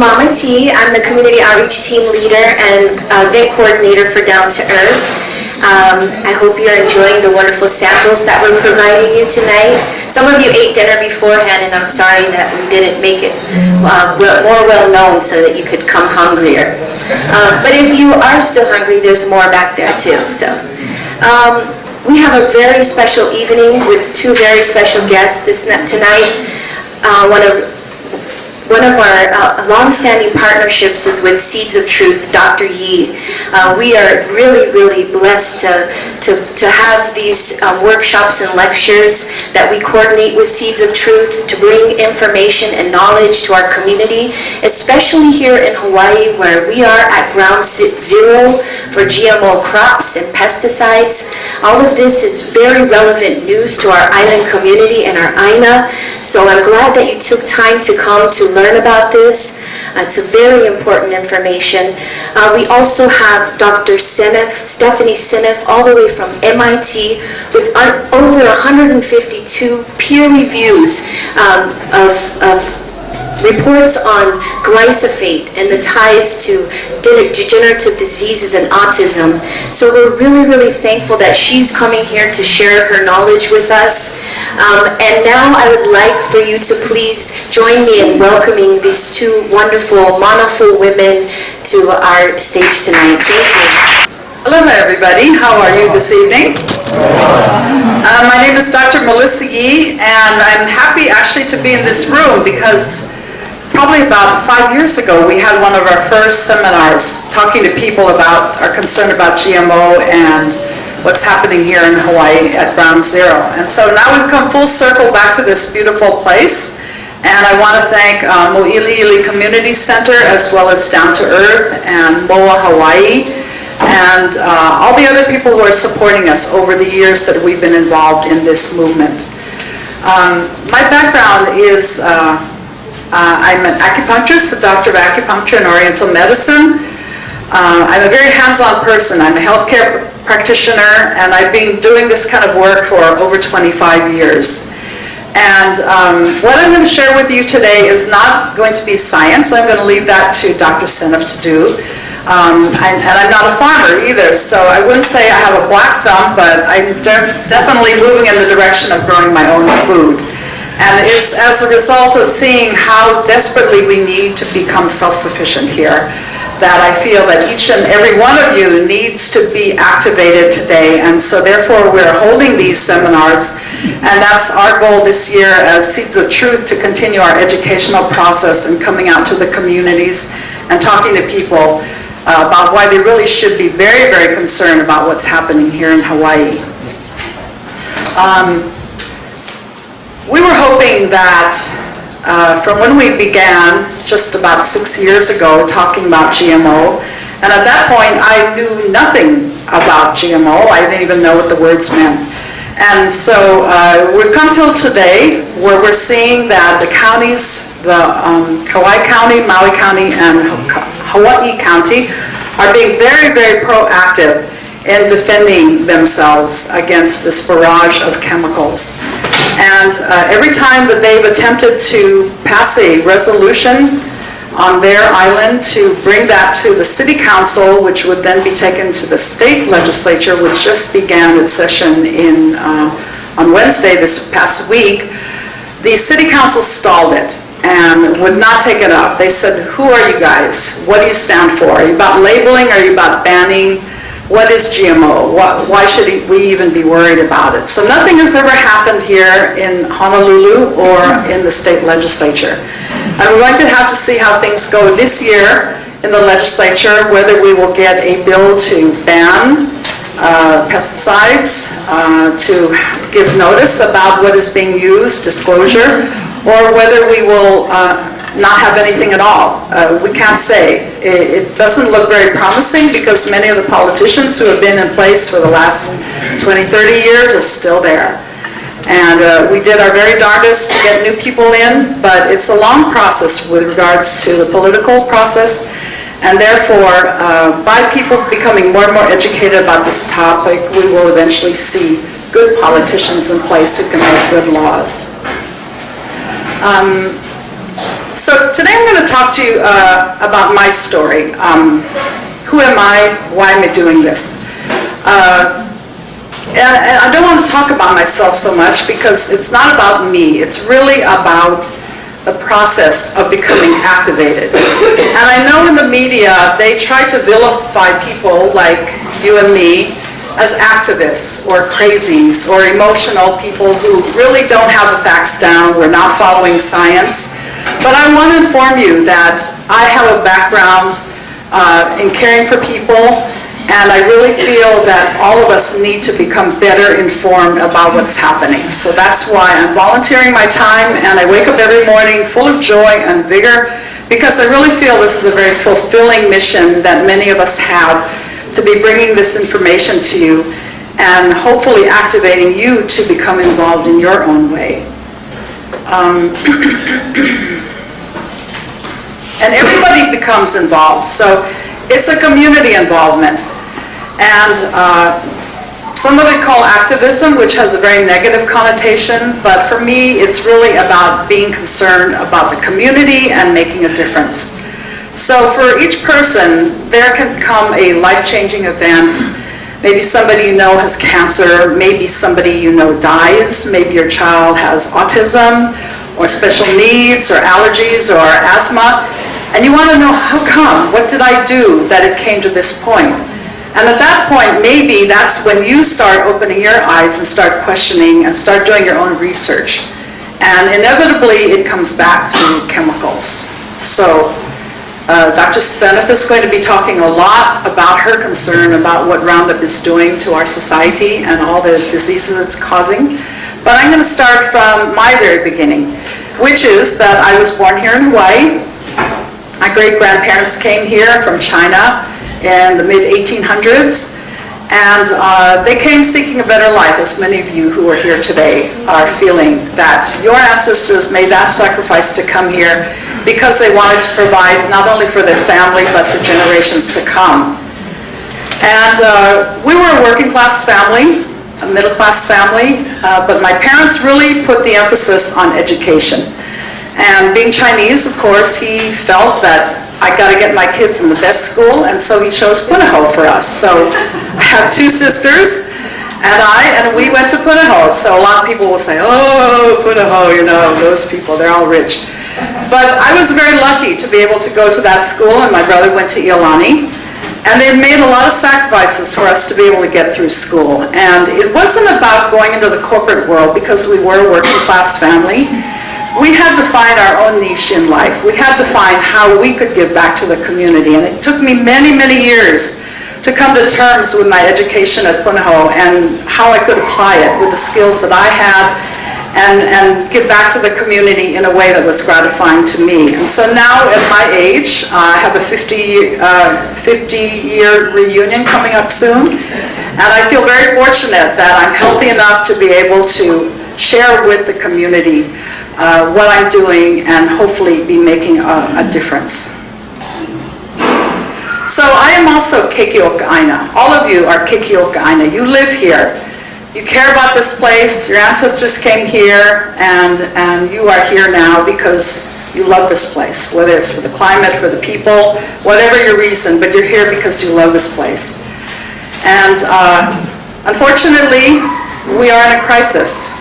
Mama T. I'm the Community Outreach Team Leader and Event Coordinator for Down to Earth. I hope you're enjoying the wonderful samples that we're providing you tonight. Some of you ate dinner beforehand, and I'm sorry that we didn't make it more well known so that you could come hungrier. But if you are still hungry, there's more back there too. So we have a very special evening with two very special guests tonight. One of our long-standing partnerships is with Seeds of Truth, Dr. Yi. We are really, really blessed to have these workshops and lectures that we coordinate with Seeds of Truth to bring information and knowledge to our community, especially here in Hawaii, where we are at ground zero for GMO crops and pesticides. All of this is very relevant news to our island community and our INA, so I'm glad that you took time to come to learn about this. It's very important information. We also have Dr. Stephanie Seneff, all the way from MIT, with over 152 peer reviews of reports on glyphosate and the ties to degenerative diseases and autism. So we're really, really thankful that she's coming here to share her knowledge with us. And now I would like for you to please join me in welcoming these two wonderful, manaful women to our stage tonight. Thank you. Hello everybody, how are you this evening? My name is Dr. Melissa Yi, and I'm happy actually to be in this room because probably about 5 years ago we had one of our first seminars talking to people about our concern about GMO and what's happening here in Hawaii at Ground Zero. And so now we've come full circle back to this beautiful place, and I want to thank Mo'iliili Community Center as well as Down to Earth and MOA Hawaii and all the other people who are supporting us over the years that we've been involved in this movement. My background is I'm an acupuncturist, a doctor of acupuncture and oriental medicine. I'm a very hands-on person. I'm a healthcare practitioner, and I've been doing this kind of work for over 25 years. And what I'm going to share with you today is not going to be science. I'm going to leave that to Dr. Seneff to do. And I'm not a farmer either, so I wouldn't say I have a black thumb, but I'm definitely moving in the direction of growing my own food. And it's as a result of seeing how desperately we need to become self-sufficient here that I feel that each and every one of you needs to be activated today. And so therefore we're holding these seminars, and that's our goal this year as Seeds of Truth, to continue our educational process and coming out to the communities and talking to people about why they really should be very, very concerned about what's happening here in Hawaii. We were hoping that from when we began just about 6 years ago talking about GMO, and at that point I knew nothing about GMO. I didn't even know what the words meant. And so we've come till today where we're seeing that the counties, the Kauai County, Maui County, and Hawaii County are being very, very proactive in defending themselves against this barrage of chemicals. And every time that they've attempted to pass a resolution on their island to bring that to the city council, which would then be taken to the state legislature, which just began its session on Wednesday this past week, the city council stalled it and would not take it up. They said, who are you guys? What do you stand for? Are you about labeling? Are you about banning? What is GMO? Why should we even be worried about it? So nothing has ever happened here in Honolulu or in the state legislature. And we're going to have to see how things go this year in the legislature, whether we will get a bill to ban pesticides, to give notice about what is being used, disclosure, or whether we will not have anything at all. We can't say. It doesn't look very promising because many of the politicians who have been in place for the last 20, 30 years are still there. And we did our very darndest to get new people in, but it's a long process with regards to the political process. And therefore, by people becoming more and more educated about this topic, we will eventually see good politicians in place who can make good laws. So today I'm going to talk to you about my story. Who am I? Why am I doing this? And I don't want to talk about myself so much because it's not about me. It's really about the process of becoming activated. And I know in the media, they try to vilify people like you and me as activists or crazies or emotional people who really don't have the facts down, we're not following science. But I want to inform you that I have a background in caring for people, and I really feel that all of us need to become better informed about what's happening. So that's why I'm volunteering my time, and I wake up every morning full of joy and vigor, because I really feel this is a very fulfilling mission that many of us have, to be bringing this information to you and hopefully activating you to become involved in your own way. And everybody becomes involved, so it's a community involvement. And some of it call activism, which has a very negative connotation, but for me it's really about being concerned about the community and making a difference. So for each person, there can come a life-changing event. Maybe somebody you know has cancer, maybe somebody you know dies, maybe your child has autism or special needs or allergies or asthma, and you want to know how come, what did I do that it came to this point? And at that point, maybe that's when you start opening your eyes and start questioning and start doing your own research. And inevitably, it comes back to chemicals. So Dr. Stenoff is going to be talking a lot about her concern about what Roundup is doing to our society and all the diseases it's causing. But I'm going to start from my very beginning, which is that I was born here in Hawaii. My great-grandparents came here from China in the mid-1800s, and they came seeking a better life, as many of you who are here today are feeling that your ancestors made that sacrifice to come here because they wanted to provide not only for their family, but for generations to come. And we were a working-class family, a middle-class family, but my parents really put the emphasis on education. And being Chinese, of course, he felt that I got to get my kids in the best school, and so he chose Punahou for us. So I have two sisters, and we went to Punahou. So a lot of people will say, oh, Punahou, you know, those people, they're all rich. But I was very lucky to be able to go to that school, and my brother went to Iolani. And they made a lot of sacrifices for us to be able to get through school. And it wasn't about going into the corporate world because we were a working class family. We had to find our own niche in life. We had to find how we could give back to the community. And it took me many, many years to come to terms with my education at Punahou and how I could apply it with the skills that I had and give back to the community in a way that was gratifying to me. And so now at my age, I have a 50-year reunion coming up soon, and I feel very fortunate that I'm healthy enough to be able to share with the community what I'm doing and hopefully be making a difference. So I am also Kekeoka'aina. All of you are Kekeoka'aina. You live here. You care about this place, your ancestors came here, and you are here now because you love this place, whether it's for the climate, for the people, whatever your reason, but you're here because you love this place. And unfortunately, we are in a crisis.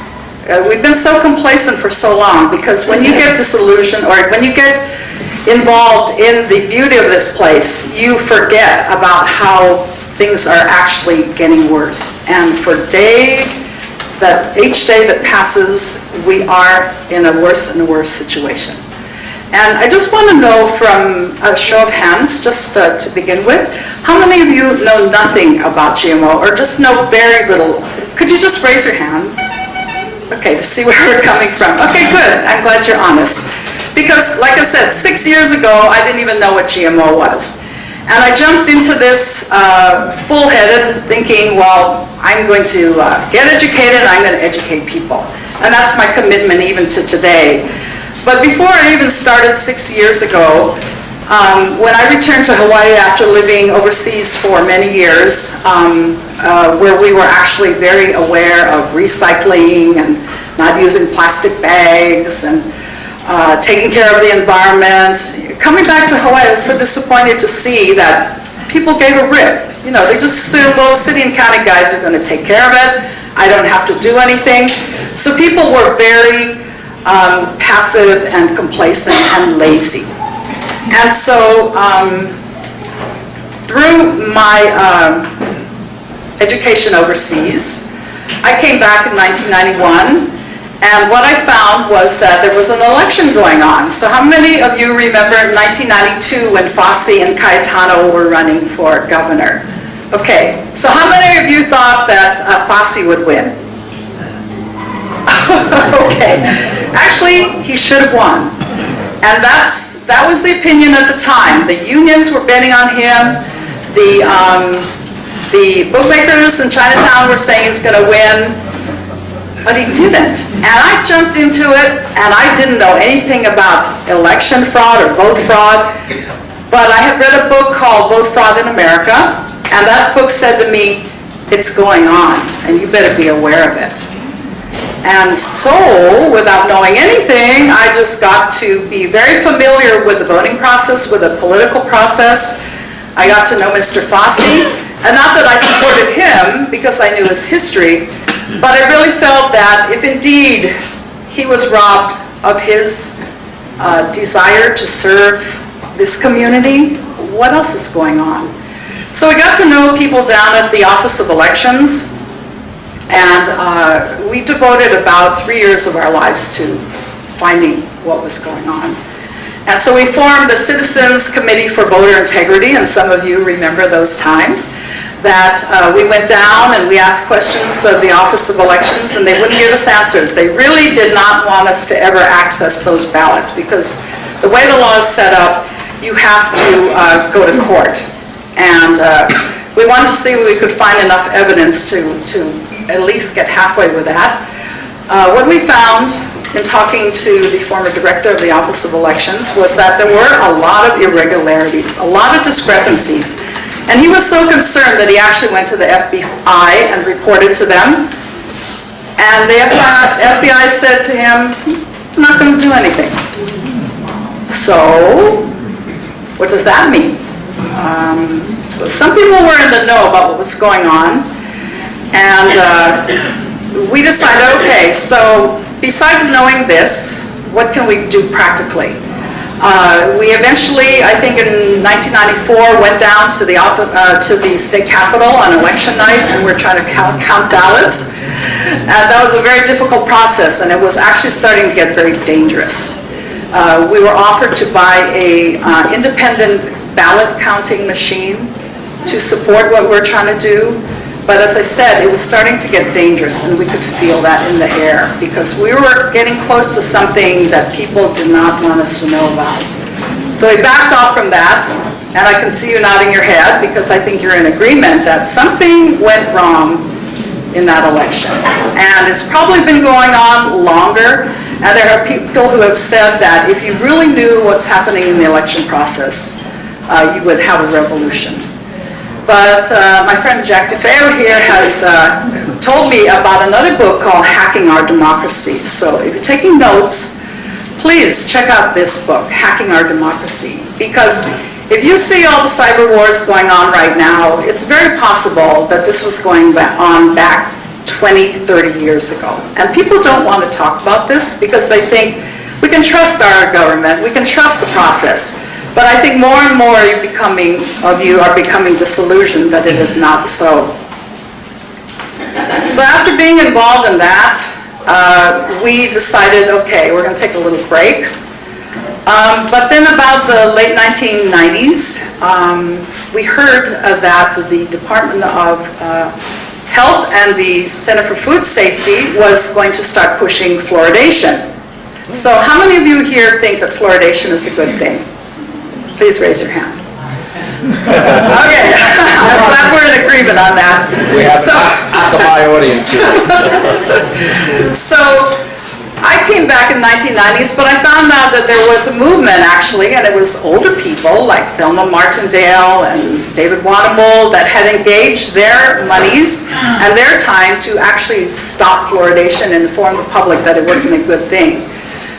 We've been so complacent for so long because when you get disillusioned or when you get involved in the beauty of this place, you forget about how things are actually getting worse. And each day that passes, we are in a worse and worse situation. And I just want to know from a show of hands, just to begin with, how many of you know nothing about GMO or just know very little? Could you just raise your hands? Okay, to see where we're coming from. Okay, good. I'm glad you're honest. Because, like I said, 6 years ago, I didn't even know what GMO was. And I jumped into this full-headed thinking, well, I'm going to get educated, I'm going to educate people. And that's my commitment even to today. But before I even started 6 years ago, when I returned to Hawaii after living overseas for many years, where we were actually very aware of recycling and not using plastic bags and taking care of the environment. Coming back to Hawaii, I was so disappointed to see that people gave a rip. You know, they just assumed, well, city and county guys are going to take care of it. I don't have to do anything. So people were very passive and complacent and lazy. And so through my education overseas, I came back in 1991, and what I found was that there was an election going on. So how many of you remember in 1992 when Fossey and Cayetano were running for governor? Okay, so how many of you thought that Fossey would win? Okay, actually, he should have won. And that was the opinion at the time. The unions were betting on him. The bookmakers in Chinatown were saying he's going to win, but he didn't. And I jumped into it, and I didn't know anything about election fraud or vote fraud, but I had read a book called Vote Fraud in America, and that book said to me, it's going on, and you better be aware of it. And so, without knowing anything, I just got to be very familiar with the voting process, with the political process. I got to know Mr. Fossey, and not that I supported him because I knew his history, but I really felt that if indeed he was robbed of his desire to serve this community, what else is going on? So we got to know people down at the Office of Elections, and we devoted about 3 years of our lives to finding what was going on. And so we formed the Citizens Committee for Voter Integrity, and some of you remember those times, that we went down and we asked questions of the Office of Elections, and they wouldn't give us answers. They really did not want us to ever access those ballots, because the way the law is set up, you have to go to court. And we wanted to see if we could find enough evidence to at least get halfway with that. What we found in talking to the former director of the Office of Elections was that there were a lot of irregularities, a lot of discrepancies. And he was so concerned that he actually went to the FBI and reported to them. And the FBI said to him, "I'm not going to do anything." So, what does that mean? So some people were in the know about what was going on. And we decided, okay, so besides knowing this, what can we do practically? We eventually, I think in 1994, went down to the state capitol on election night, and we're trying to count ballots. And that was a very difficult process, and it was actually starting to get very dangerous. We were offered to buy a independent ballot counting machine to support what we're trying to do. But as I said, it was starting to get dangerous, and we could feel that in the air, because we were getting close to something that people did not want us to know about. So we backed off from that, and I can see you nodding your head, because I think you're in agreement that something went wrong in that election. And it's probably been going on longer, and there are people who have said that if you really knew what's happening in the election process, you would have a revolution. But my friend Jack DeFeo here has told me about another book called Hacking Our Democracy. So if you're taking notes, please check out this book, Hacking Our Democracy. Because if you see all the cyber wars going on right now, it's very possible that this was going on back 20, 30 years ago. And people don't want to talk about this because they think we can trust our government, we can trust the process. But I think more and more of you are becoming disillusioned that it is not so. So after being involved in that, we decided, okay, we're going to take a little break. But then about the late 1990s, we heard that the Department of Health and the Center for Food Safety was going to start pushing fluoridation. So how many of you here think that fluoridation is a good thing? Please raise your hand. Okay, I'm glad we're in agreement on that. We have a high audience. So I came back in the 1990s, but I found out that there was a movement actually, and it was older people like Thelma Martindale and David Watermull that had engaged their monies and their time to actually stop fluoridation and inform the public that it wasn't a good thing.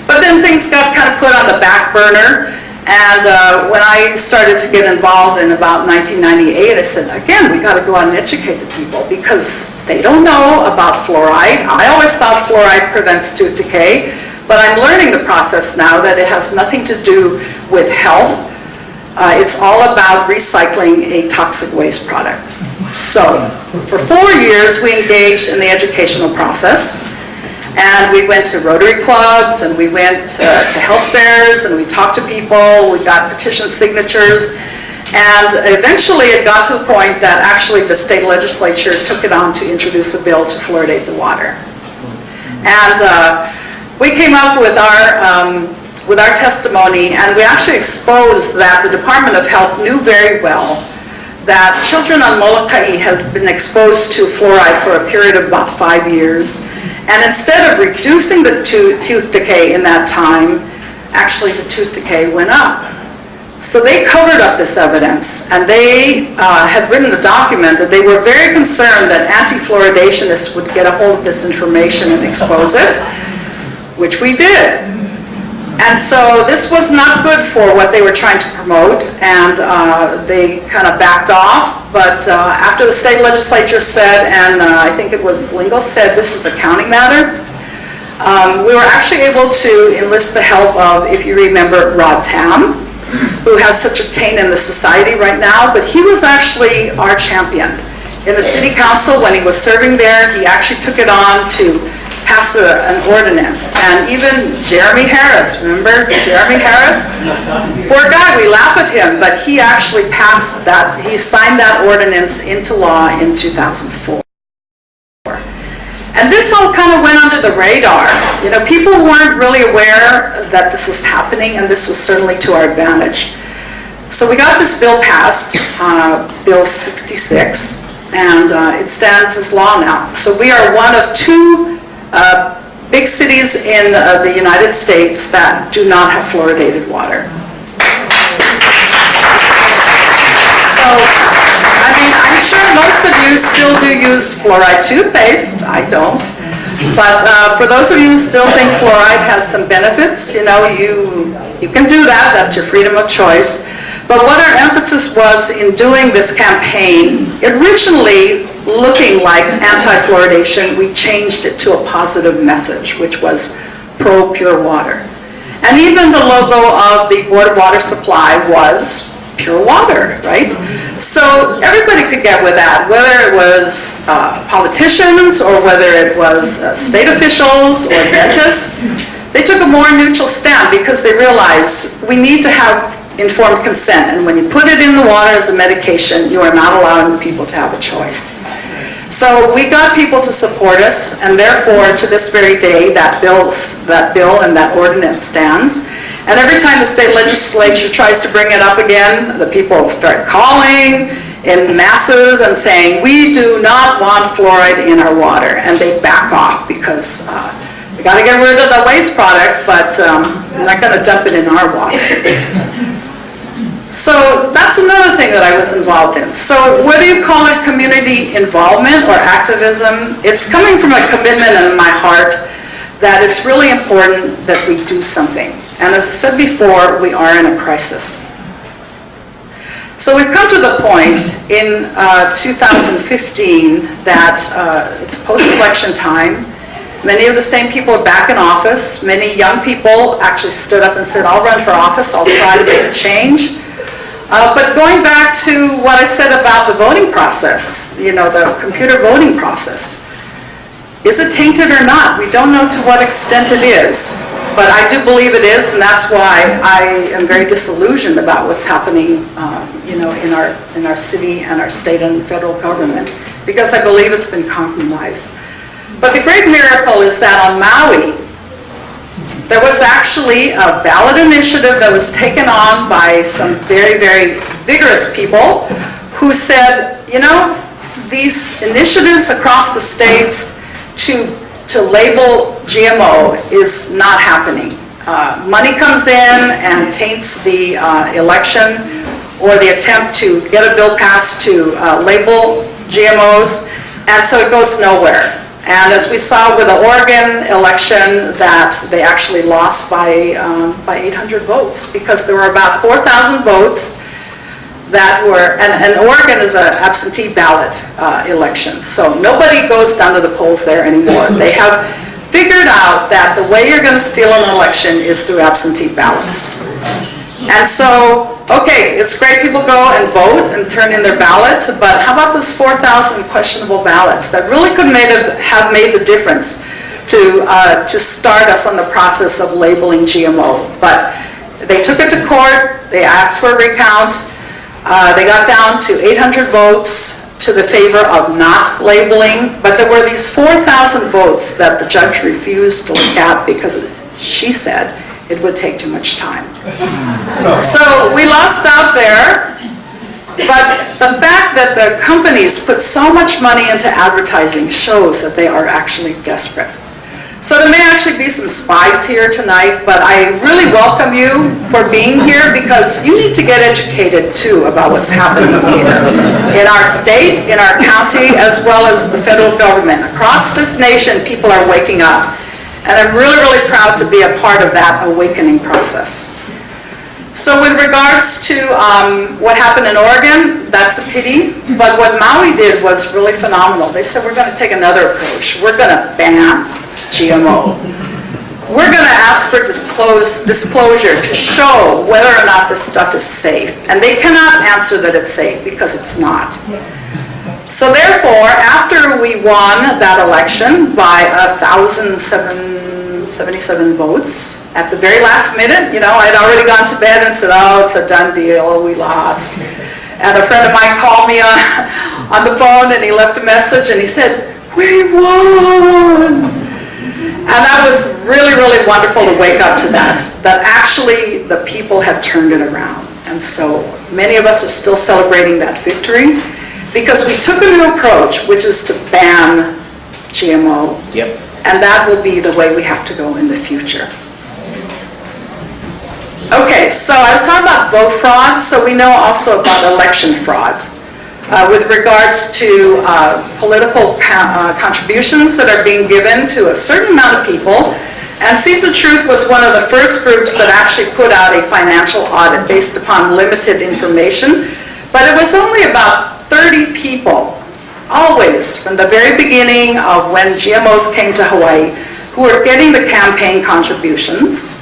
But then things got kind of put on the back burner. And when I started to get involved in about 1998, I said, again, we got to go out and educate the people because they don't know about fluoride. I always thought fluoride prevents tooth decay, but I'm learning the process now that it has nothing to do with health. It's all about recycling a toxic waste product. So for 4 years, we engaged in the educational process. And we went to Rotary clubs, and we went to health fairs, and we talked to people, we got petition signatures, and eventually it got to a point that actually the state legislature took it on to introduce a bill to fluoridate the water. And we came up with our testimony, and we actually exposed that the Department of Health knew very well that children on Molokai have been exposed to fluoride for a period of about 5 years. And instead of reducing the tooth decay in that time, actually the tooth decay went up. So they covered up this evidence, and they had written a document that they were very concerned that anti-fluoridationists would get a hold of this information and expose it, which we did. And so this was not good for what they were trying to promote, and they kind of backed off. But after the state legislature said, and I think it was Lingle said, this is a county matter, we were actually able to enlist the help of, if you remember, Rod Tam, who has such a taint in the society right now, but he was actually our champion. In the city council, when he was serving there, he actually took it on to pass an ordinance. And even Jeremy Harris, remember Jeremy Harris? Poor guy, we laugh at him, but he actually passed that, he signed that ordinance into law in 2004. And this all kind of went under the radar. You know, people weren't really aware that this was happening, and this was certainly to our advantage. So we got this bill passed, Bill 66, and it stands as law now. So we are one of 2 big cities in the United States that do not have fluoridated water. So, I mean, I'm sure most of you still do use fluoride toothpaste. I don't. But for those of you who still think fluoride has some benefits, you know, you can do that. That's your freedom of choice. But what our emphasis was in doing this campaign, originally looking like anti-fluoridation, we changed it to a positive message, which was pro-pure water. And even the logo of the Board of Water Supply was pure water, right? So everybody could get with that, whether it was politicians or whether it was state officials or dentists. They took a more neutral stand because they realized we need to have informed consent, and when you put it in the water as a medication, you are not allowing the people to have a choice. So we got people to support us, and therefore, to this very day, that bill and that ordinance stands. And every time the state legislature tries to bring it up again, the people start calling in masses and saying, we do not want fluoride in our water, and they back off because we got to get rid of the waste product, but I'm not going to dump it in our water. So that's another thing that I was involved in. So whether you call it community involvement or activism, it's coming from a commitment in my heart that it's really important that we do something. And as I said before, we are in a crisis. So we've come to the point in 2015 that it's post-election time. Many of the same people are back in office. Many young people actually stood up and said, I'll run for office, I'll try to make a change. But going back to what I said about the voting process, you know, the computer voting process, is it tainted or not? We don't know to what extent it is, but I do believe it is, and that's why I am very disillusioned about what's happening, you know, in our city and our state and federal government, because I believe it's been compromised. But the great miracle is that on Maui, there was actually a ballot initiative that was taken on by some very, very vigorous people who said, you know, these initiatives across the states to label GMO is not happening. Money comes in and taints the election or the attempt to get a bill passed to label GMOs, and so it goes nowhere. And as we saw with the Oregon election, that they actually lost by 800 votes because there were about 4,000 votes that were, and Oregon is an absentee ballot election, so nobody goes down to the polls there anymore. They have figured out that the way you're going to steal an election is through absentee ballots. And so, okay, it's great people go and vote and turn in their ballot, but how about those 4,000 questionable ballots that really could have made the difference to start us on the process of labeling GMO? But they took it to court, they asked for a recount, they got down to 800 votes to the favor of not labeling, but there were these 4,000 votes that the judge refused to look at because she said it would take too much time. So we lost out there, but the fact that the companies put so much money into advertising shows that they are actually desperate. So there may actually be some spies here tonight, but I really welcome you for being here because you need to get educated too about what's happening here in our state, in our county, as well as the federal government. Across this nation, people are waking up. And I'm really, really proud to be a part of that awakening process. So with regards to what happened in Oregon, that's a pity. But what Maui did was really phenomenal. They said, we're going to take another approach. We're going to ban GMO. We're going to ask for disclosure to show whether or not this stuff is safe. And they cannot answer that it's safe because it's not. So therefore, after we won that election by 1,077 votes, at the very last minute, you know, I'd already gone to bed and said, oh, it's a done deal, we lost. And a friend of mine called me on the phone and he left a message and he said, we won! And that was really, really wonderful to wake up to that actually the people have turned it around. And so many of us are still celebrating that victory. Because we took a new approach, which is to ban GMO. Yep. And that will be the way we have to go in the future. Okay, so I was talking about vote fraud, so we know also about election fraud. With regards to political contributions that are being given to a certain amount of people. And Seeds of Truth was one of the first groups that actually put out a financial audit based upon limited information. But it was only about 30 people, always from the very beginning of when GMOs came to Hawaii, who were getting the campaign contributions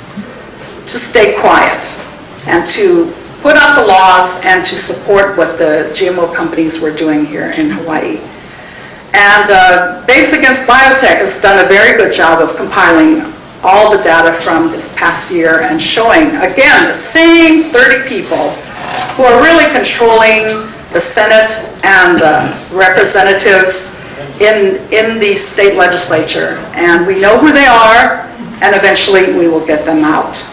to stay quiet and to put out the laws and to support what the GMO companies were doing here in Hawaii. And Babes Against Biotech has done a very good job of compiling all the data from this past year and showing, again, the same 30 people who are really controlling the Senate and representatives in the state legislature. And we know who they are, and eventually we will get them out.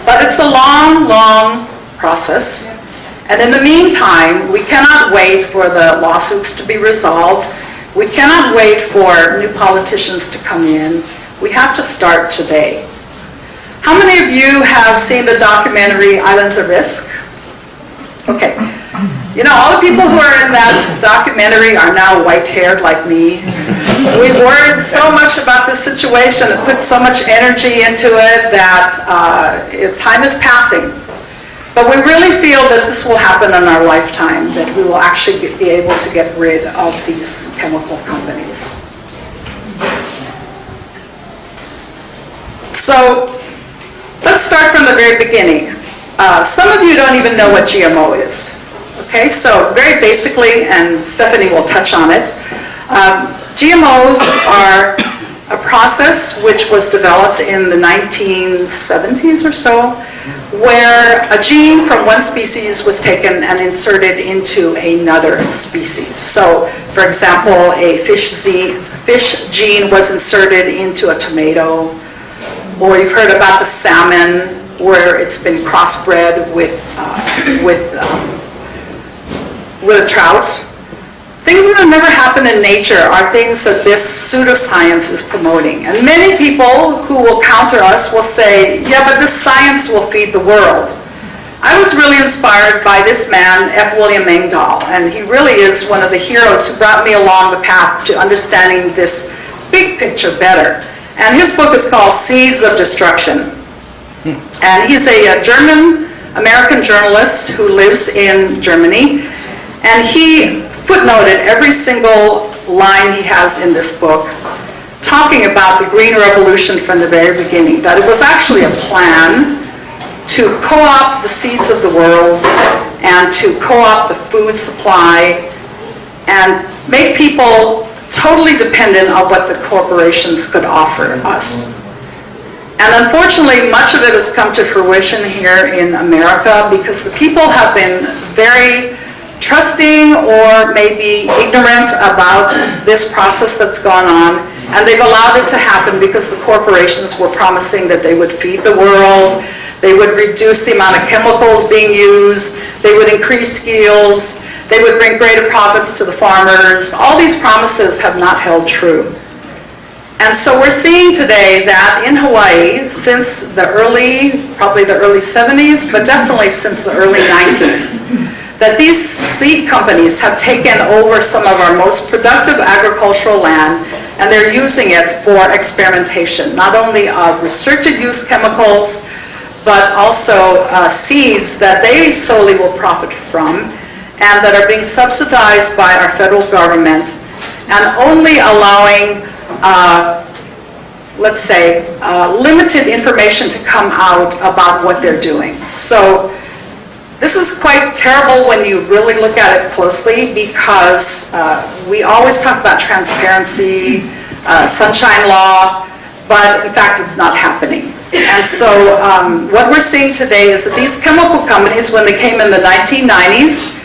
But it's a long, long process. And in the meantime, we cannot wait for the lawsuits to be resolved. We cannot wait for new politicians to come in. We have to start today. How many of you have seen the documentary Islands of Risk? Okay. You know, all the people who are in that documentary are now white-haired like me. We worried so much about this situation and put so much energy into it that time is passing. But we really feel that this will happen in our lifetime, that we will actually be able to get rid of these chemical companies. So let's start from the very beginning. Some of you don't even know what GMO is. Okay, so very basically, and Stephanie will touch on it, GMOs are a process which was developed in the 1970s or so, where a gene from one species was taken and inserted into another species. So, for example, a fish gene was inserted into a tomato, or you've heard about the salmon, where it's been crossbred with a trout. Things that have never happened in nature are things that this pseudoscience is promoting. And many people who will counter us will say, yeah, but this science will feed the world. I was really inspired by this man, F. William Engdahl, and he really is one of the heroes who brought me along the path to understanding this big picture better. And his book is called Seeds of Destruction. And he's a German-American journalist who lives in Germany, and he footnoted every single line he has in this book, talking about the Green Revolution from the very beginning, that it was actually a plan to co-opt the seeds of the world and to co-opt the food supply and make people totally dependent on what the corporations could offer us. And unfortunately, much of it has come to fruition here in America because the people have been very trusting or maybe ignorant about this process that's gone on, and they've allowed it to happen because the corporations were promising that they would feed the world, they would reduce the amount of chemicals being used, they would increase yields, they would bring greater profits to the farmers. All these promises have not held true. And so we're seeing today that in Hawaii, since probably the early 70s, but definitely since the early 90s, that these seed companies have taken over some of our most productive agricultural land, and they're using it for experimentation, not only of restricted use chemicals, but also seeds that they solely will profit from, and that are being subsidized by our federal government, and only allowing, let's say, limited information to come out about what they're doing. So this is quite terrible when you really look at it closely, because we always talk about transparency, sunshine law, but in fact it's not happening. And so what we're seeing today is that these chemical companies, when they came in the 1990s,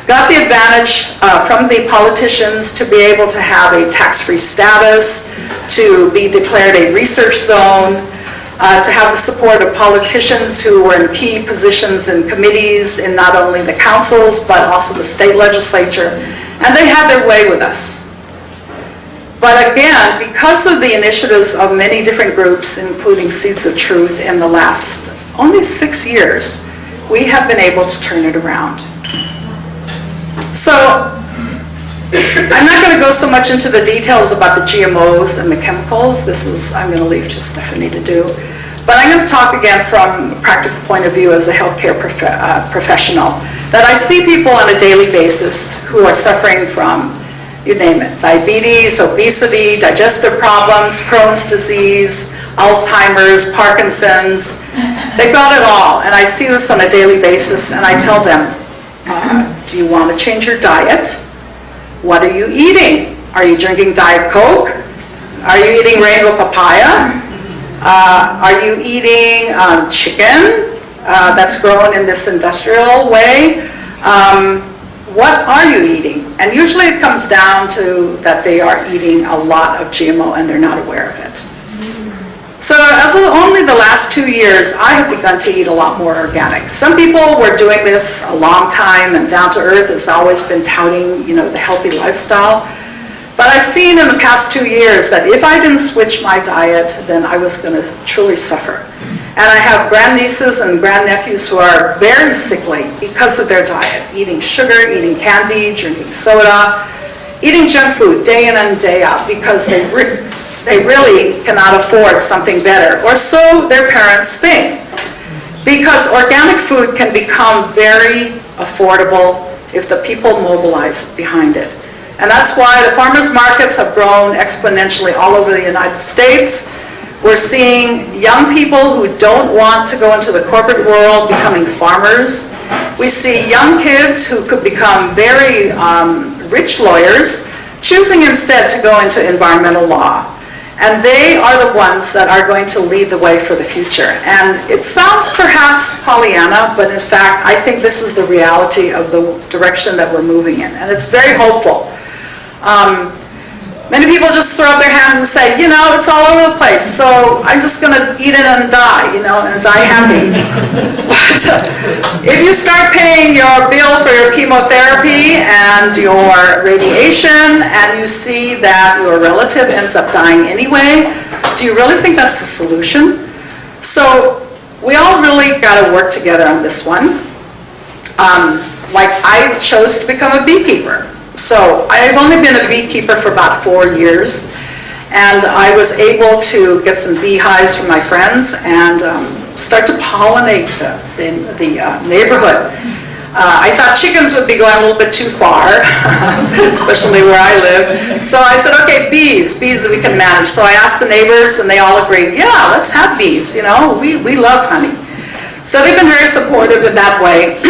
got the advantage from the politicians to be able to have a tax-free status, to be declared a research zone, to have the support of politicians who were in key positions in committees in not only the councils but also the state legislature, and they had their way with us. But again, because of the initiatives of many different groups, including Seeds of Truth, in the last only 6 years, we have been able to turn it around. So I'm not going to go so much into the details about the GMOs and the chemicals. I'm going to leave to Stephanie to do. But I'm going to talk again from a practical point of view as a healthcare professional, that I see people on a daily basis who are suffering from, you name it, diabetes, obesity, digestive problems, Crohn's disease, Alzheimer's, Parkinson's. They've got it all, and I see this on a daily basis, and I tell them, do you want to change your diet? What are you eating? Are you drinking Diet Coke? Are you eating rainbow papaya? Are you eating chicken that's grown in this industrial way? What are you eating? And usually it comes down to that they are eating a lot of GMO and they're not aware of it. So as of only the last 2 years, I have begun to eat a lot more organic. Some people were doing this a long time, and Down to Earth has always been touting, the healthy lifestyle. But I've seen in the past 2 years that if I didn't switch my diet, then I was going to truly suffer. And I have grandnieces and grandnephews who are very sickly because of their diet, eating sugar, eating candy, drinking soda, eating junk food day in and day out because they really cannot afford something better, or so their parents think. Because organic food can become very affordable if the people mobilize behind it. And that's why the farmers markets have grown exponentially all over the United States. We're seeing young people who don't want to go into the corporate world becoming farmers. We see young kids who could become very rich lawyers choosing instead to go into environmental law. And they are the ones that are going to lead the way for the future. And it sounds perhaps Pollyanna, but in fact, I think this is the reality of the direction that we're moving in. And it's very hopeful. Many people just throw up their hands and say, it's all over the place, so I'm just going to eat it and die, and die happy. But if you start paying your bill for your chemotherapy and your radiation, and you see that your relative ends up dying anyway, do you really think that's the solution? So we all really got to work together on this one. Like I chose to become a beekeeper. So I've only been a beekeeper for about 4 years, and I was able to get some beehives from my friends and start to pollinate the neighborhood. I thought chickens would be going a little bit too far, especially where I live. So I said, okay, bees that we can manage. So I asked the neighbors and they all agreed, yeah, let's have bees, you know, we love honey. So they've been very supportive in that way.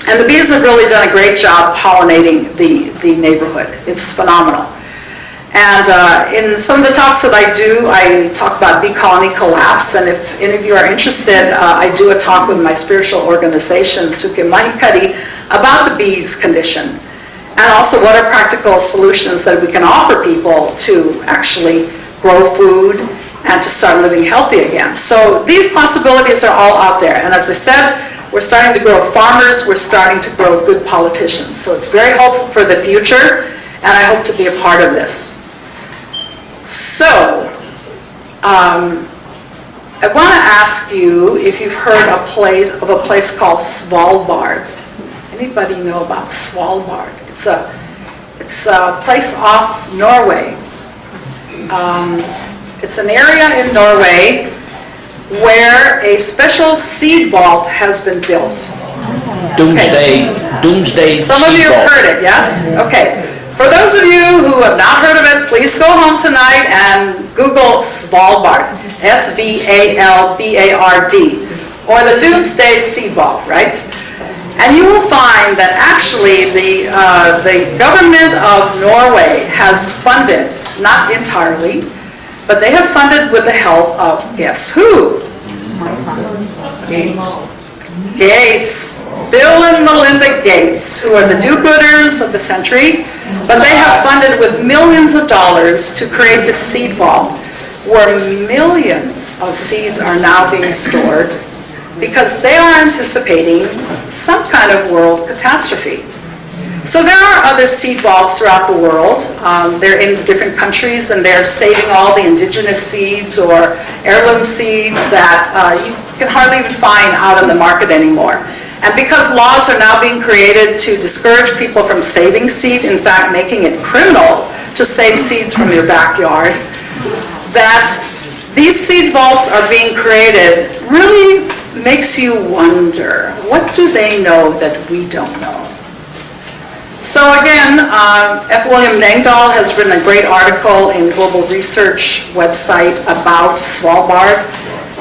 And the bees have really done a great job pollinating the neighborhood. It's phenomenal. And in some of the talks that I do, I talk about bee colony collapse, and if any of you are interested, I do a talk with my spiritual organization, Suke Mahikari, about the bees condition, and also what are practical solutions that we can offer people to actually grow food and to start living healthy again. So these possibilities are all out there, and as I said, we're starting to grow farmers, we're starting to grow good politicians. So it's very hopeful for the future, and I hope to be a part of this. So, I want to ask you if you've heard of a place called Svalbard. Anybody know about Svalbard? It's a place off Norway. It's an area in Norway where a special seed vault has been built. Doomsday Some of you have heard it, yes? Okay. For those of you who have not heard of it, please go home tonight and Google Svalbard, S-V-A-L-B-A-R-D, or the Doomsday Seed Vault, right? And you will find that actually the government of Norway has funded, not entirely, but they have funded with the help of, guess who? Gates. Bill and Melinda Gates, who are the do-gooders of the century, but they have funded with millions of dollars to create this seed vault where millions of seeds are now being stored because they are anticipating some kind of world catastrophe. So there are other seed vaults throughout the world. They're in different countries and they're saving all the indigenous seeds or heirloom seeds that you can hardly even find out in the market anymore. And because laws are now being created to discourage people from saving seed, in fact making it criminal to save seeds from your backyard, that these seed vaults are being created really makes you wonder, what do they know that we don't know? So again, F. William Nangdahl has written a great article in Global Research website about Svalbard.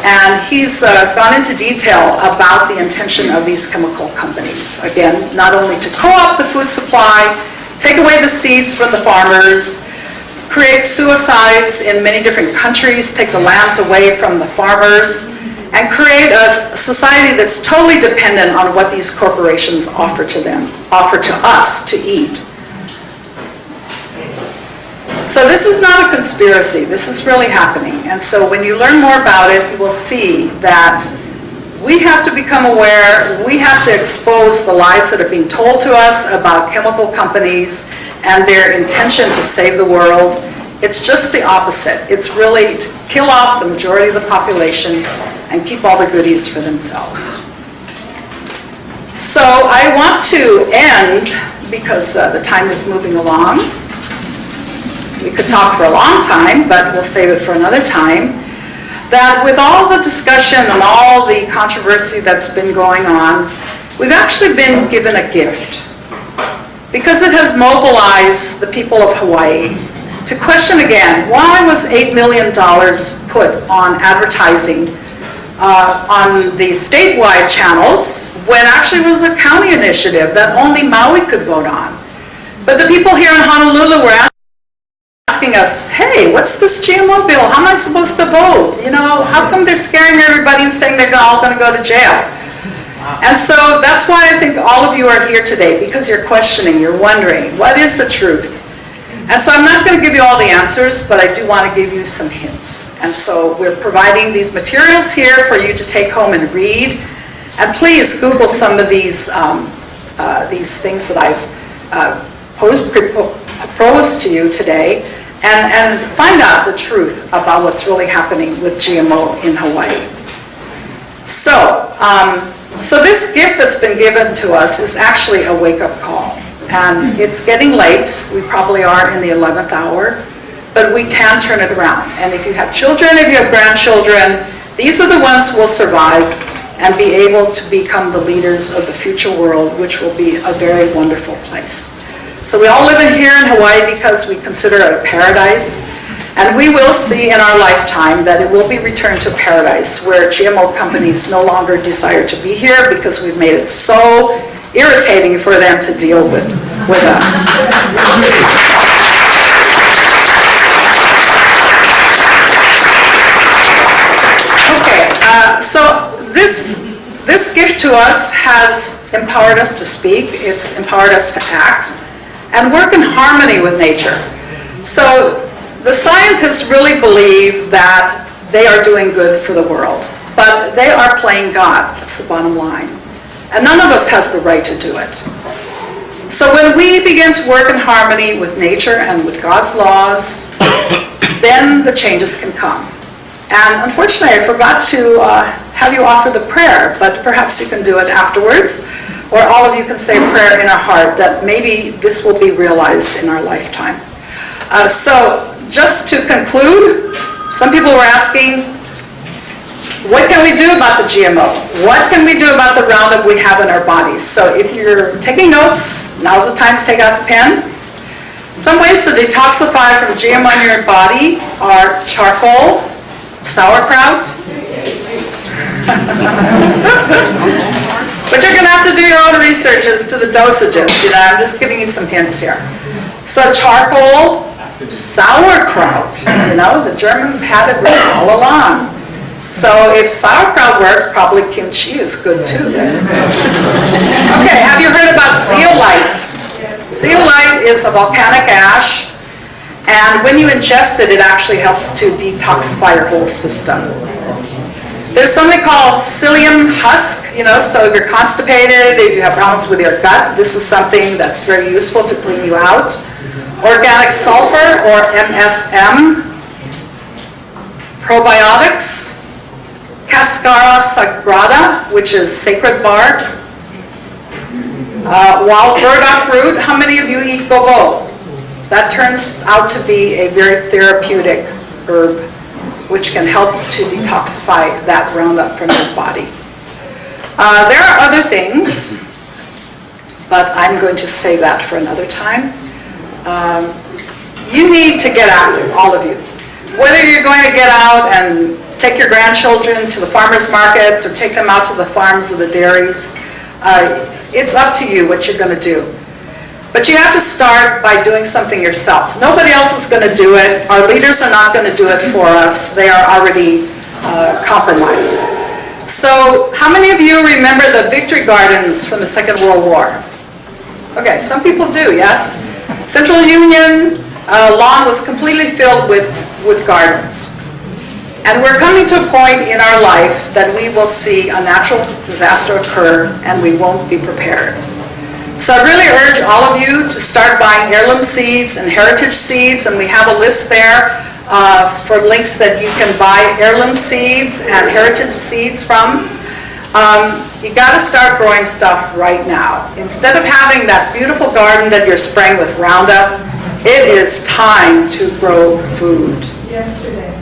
And he's gone into detail about the intention of these chemical companies. Again, not only to co-opt the food supply, take away the seeds from the farmers, create suicides in many different countries, take the lands away from the farmers, and create a society that's totally dependent on what these corporations offer to us to eat. So this is not a conspiracy, this is really happening. And so when you learn more about it, you will see that we have to become aware, we have to expose the lies that are being told to us about chemical companies and their intention to save the world. It's just the opposite. It's really to kill off the majority of the population and keep all the goodies for themselves. So I want to end, because the time is moving along. We could talk for a long time, but we'll save it for another time, that with all the discussion and all the controversy that's been going on, we've actually been given a gift. Because it has mobilized the people of Hawaii to question again, why was $8 million put on advertising on the statewide channels when actually it was a county initiative that only Maui could vote on? But the people here in Honolulu were asking us, hey, what's this GMO bill? How am I supposed to vote? You know, how come they're scaring everybody and saying they're all going to go to jail? And so that's why I think all of you are here today, because you're questioning, you're wondering, what is the truth? And so I'm not going to give you all the answers, but I do want to give you some hints. And so we're providing these materials here for you to take home and read. And please Google some of these things that I've proposed to you today, and find out the truth about what's really happening with GMO in Hawaii. So this gift that's been given to us is actually a wake-up call. And it's getting late. We probably are in the 11th hour, but we can turn it around. And if you have children, if you have grandchildren, these are the ones who will survive and be able to become the leaders of the future world, which will be a very wonderful place. So we all live in here in Hawaii because we consider it a paradise. And we will see in our lifetime that it will be returned to paradise where GMO companies no longer desire to be here because we've made it so irritating for them to deal with us. Okay, so this gift to us has empowered us to speak, it's empowered us to act, and work in harmony with nature. So the scientists really believe that they are doing good for the world, but they are playing God, that's the bottom line. And none of us has the right to do it. So when we begin to work in harmony with nature and with God's laws, then the changes can come. And unfortunately, I forgot to have you offer the prayer, but perhaps you can do it afterwards, or all of you can say a prayer in our heart that maybe this will be realized in our lifetime. So just to conclude, some people were asking, what can we do about the GMO? What can we do about the Roundup we have in our bodies? So if you're taking notes, now's the time to take out the pen. Some ways to detoxify from GMO in your body are charcoal, sauerkraut. But you're going to have to do your own research as to the dosages. I'm just giving you some hints here. So charcoal, sauerkraut, the Germans had it right all along. So if sauerkraut works, probably kimchi is good too. Okay, have you heard about zeolite? Zeolite is a volcanic ash, and when you ingest it, it actually helps to detoxify your whole system. There's something called psyllium husk, so if you're constipated, if you have problems with your gut, this is something that's very useful to clean you out. Organic sulfur, or MSM, probiotics, Cascara sagrada, which is sacred bark, wild burdock root. How many of you eat gobo? That turns out to be a very therapeutic herb, which can help to detoxify that Roundup from your body. There are other things, but I'm going to save that for another time. You need to get active, all of you. Whether you're going to get out and take your grandchildren to the farmers markets or take them out to the farms or the dairies, it's up to you what you're going to do. But you have to start by doing something yourself. Nobody else is going to do it. Our leaders are not going to do it for us. They are already compromised. So how many of you remember the Victory Gardens from the Second World War? Okay, some people do, yes? Central Union lawn was completely filled with gardens. And we're coming to a point in our life that we will see a natural disaster occur and we won't be prepared. So I really urge all of you to start buying heirloom seeds and heritage seeds, and we have a list there for links that you can buy heirloom seeds and heritage seeds from. You got to start growing stuff right now. Instead of having that beautiful garden that you're spraying with Roundup, it is time to grow food. Yesterday.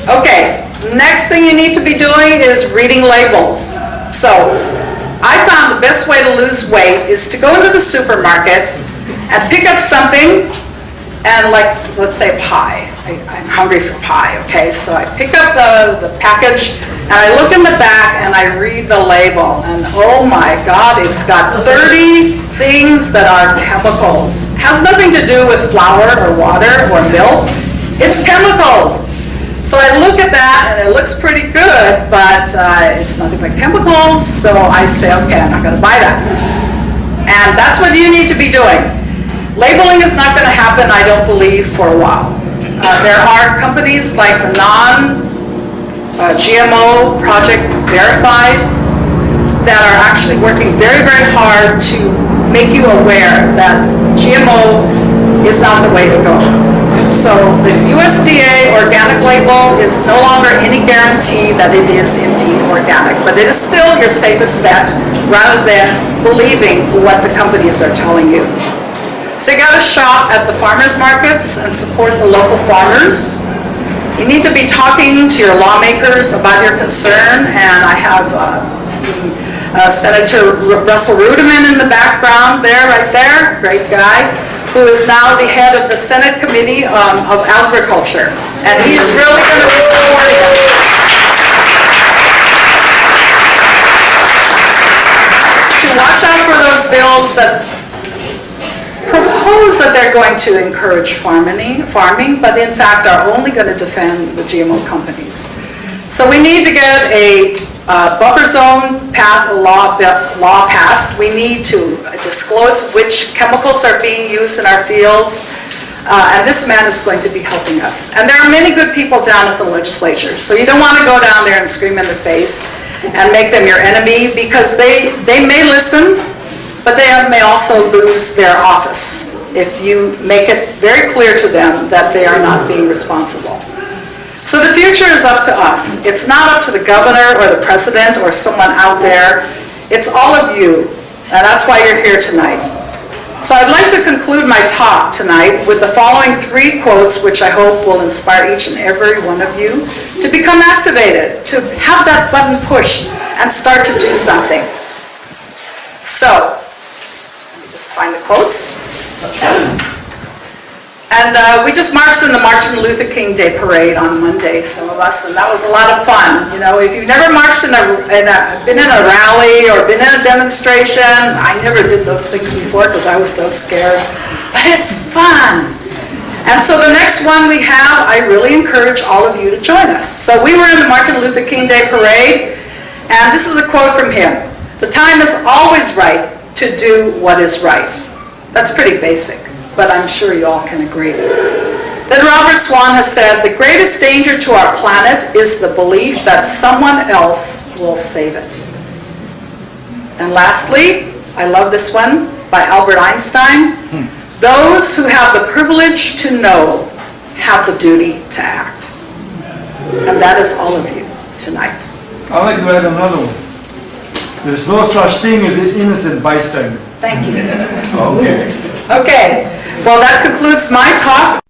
Okay, next thing you need to be doing is reading labels. So, I found the best way to lose weight is to go into the supermarket and pick up something, and let's say pie. I'm hungry for pie, okay? So I pick up the package, and I look in the back, and I read the label, and oh my God, it's got 30 things that are chemicals. It has nothing to do with flour or water or milk. It's chemicals. So I look at that, and it looks pretty good, but it's nothing but chemicals, so I say, okay, I'm not going to buy that. And that's what you need to be doing. Labeling is not going to happen, I don't believe, for a while. There are companies like the non-GMO Project Verified that are actually working very, very hard to make you aware that GMO is not the way to go. So the USDA organic label is no longer any guarantee that it is indeed organic, but it is still your safest bet rather than believing what the companies are telling you. So you gotta shop at the farmers markets and support the local farmers. You need to be talking to your lawmakers about your concern, and I have seen Senator Russell Ruderman in the background there, right there, great guy, who is now the head of the Senate Committee of Agriculture, and he is really going to be supporting us. To watch out for those bills that propose that they're going to encourage farming, but in fact are only going to defend the GMO companies. So we need to get a buffer zone law passed. We need to disclose which chemicals are being used in our fields, and this man is going to be helping us. And there are many good people down at the legislature, so you don't want to go down there and scream in their face and make them your enemy, because they may listen, but they may also lose their office if you make it very clear to them that they are not being responsible. So the future is up to us. It's not up to the governor or the president or someone out there. It's all of you, and that's why you're here tonight. So I'd like to conclude my talk tonight with the following 3 quotes, which I hope will inspire each and every one of you to become activated, to have that button pushed and start to do something. So, let me just find the quotes. And we just marched in the Martin Luther King Day parade on Monday, some of us, and that was a lot of fun. You know, if you've never marched been in a rally or been in a demonstration, I never did those things before because I was so scared, but it's fun. And so the next one we have, I really encourage all of you to join us. So we were in the Martin Luther King Day parade, and this is a quote from him. "The time is always right to do what is right." That's pretty basic, but I'm sure you all can agree. Then Robert Swan has said, "The greatest danger to our planet is the belief that someone else will save it." And lastly, I love this one by Albert Einstein, "Those who have the privilege to know have the duty to act." And that is all of you tonight. I'd like to add another one. There's no such thing as an innocent bystander. Thank you. Okay. Okay, well, that concludes my talk.